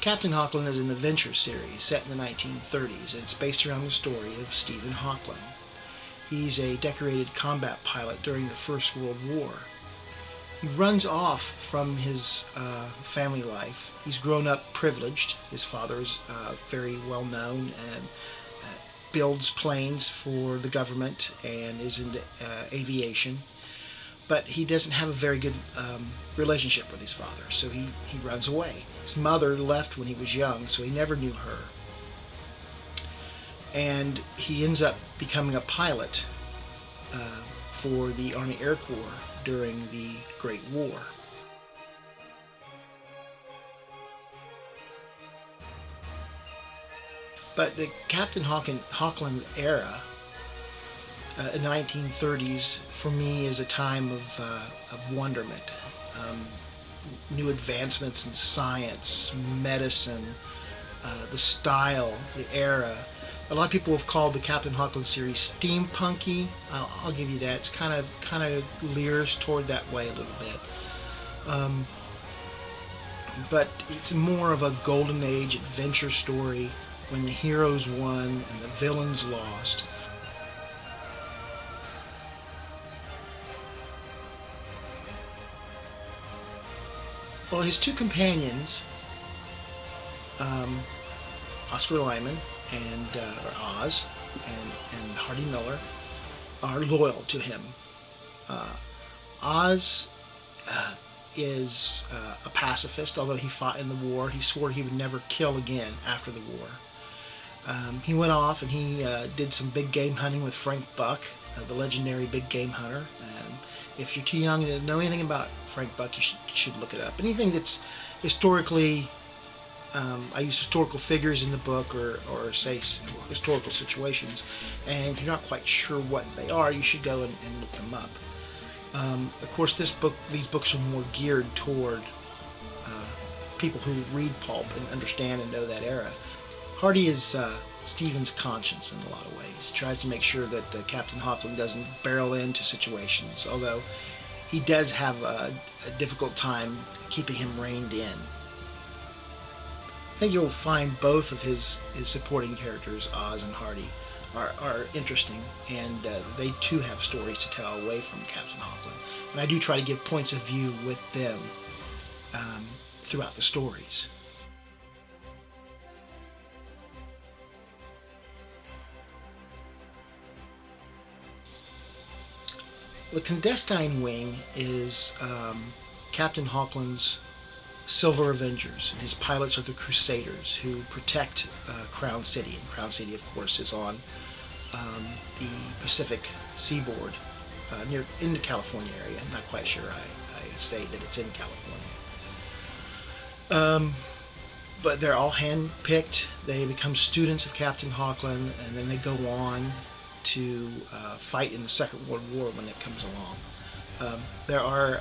Captain Hawklin is an adventure series set in the 1930s, and it's based around the story of Stephen Hawklin. He's a decorated combat pilot during the First World War. He runs off from his family life. He's grown up privileged. His father is very well known and builds planes for the government and is into aviation. But he doesn't have a very good relationship with his father, so he runs away. His mother left when he was young, so he never knew her. And he ends up becoming a pilot for the Army Air Corps during the Great War. But the Captain Hawklin era in the 1930s, for me, is a time of wonderment. New advancements in science, medicine, the style, the era. A lot of people have called the Captain Hawklin series steampunky. I'll give you that. It's kind of leers toward that way a little bit. But it's more of a golden age adventure story when the heroes won and the villains lost. Well, his two companions, Oscar Lyman and Oz and Hardy Miller, are loyal to him. Oz is a pacifist, although he fought in the war. He swore he would never kill again after the war. He went off and he did some big game hunting with Frank Buck, the legendary big game hunter. If you're too young to know anything about Frank Buck, you should look it up. Anything that's historically, I use historical figures in the book, or say historical situations, and if you're not quite sure what they are, you should go and look them up. Of course, these books are more geared toward people who read pulp and understand and know that era. Hardy is Stephen's conscience in a lot of ways. He tries to make sure that Captain Hawklin doesn't barrel into situations, although he does have a difficult time keeping him reined in. I think you'll find both of his supporting characters, Oz and Hardy, are interesting, and they too have stories to tell away from Captain Hawklin. And I do try to give points of view with them throughout the stories. The clandestine wing is Captain Hawklin's Silver Avengers, and his pilots are the Crusaders who protect Crown City. And Crown City, of course, is on the Pacific seaboard, in the California area. I'm not quite sure I say that it's in California. But they're all hand-picked. They become students of Captain Hawklin, and then they go on to fight in the Second World War when it comes along. There are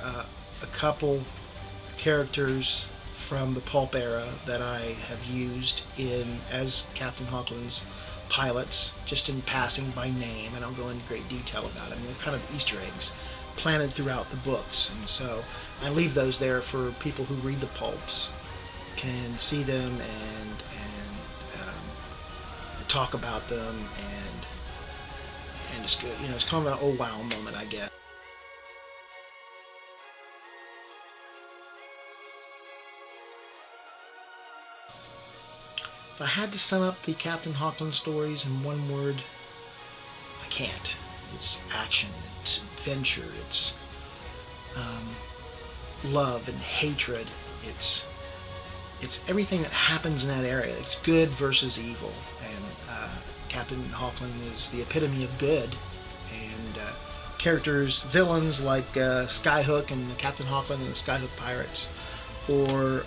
a couple characters from the pulp era that I have used as Captain Hawklin's pilots, just in passing by name. I don't go into great detail about them. They're kind of Easter eggs planted throughout the books, and so I leave those there for people who read the pulps can see them and talk about them, and just, it's kind of an oh wow moment, I guess. If I had to sum up the Captain Hawklin stories in one word, I can't. It's action, it's adventure, it's love and hatred, it's everything that happens in that area. It's good versus evil, and Captain Hawklin is the epitome of good, and villains like Skyhook and Captain Hawklin and the Skyhook Pirates, or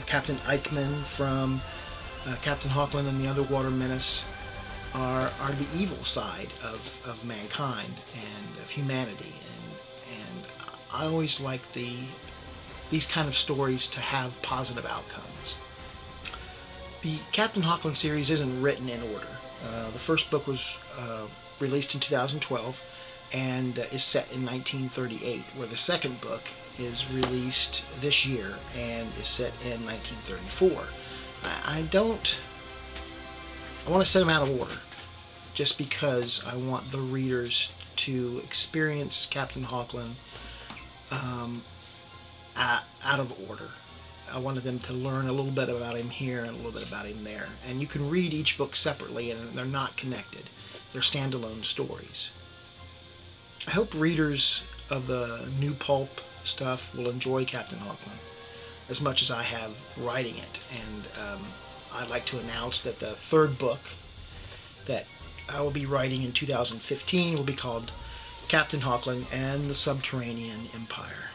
Captain Eichmann from Captain Hawklin and the Underwater Menace are the evil side of mankind and of humanity, and I always like these kind of stories to have positive outcomes. The Captain Hawklin series isn't written in order. The first book was released in 2012 and is set in 1938, where the second book is released this year and is set in 1934. I want to set them out of order, just because I want the readers to experience Captain Hawklin out of order. I wanted them to learn a little bit about him here and a little bit about him there. And you can read each book separately, and they're not connected. They're standalone stories. I hope readers of the new pulp stuff will enjoy Captain Hawklin as much as I have writing it. And I'd like to announce that the third book that I will be writing in 2015 will be called Captain Hawklin and the Subterranean Empire.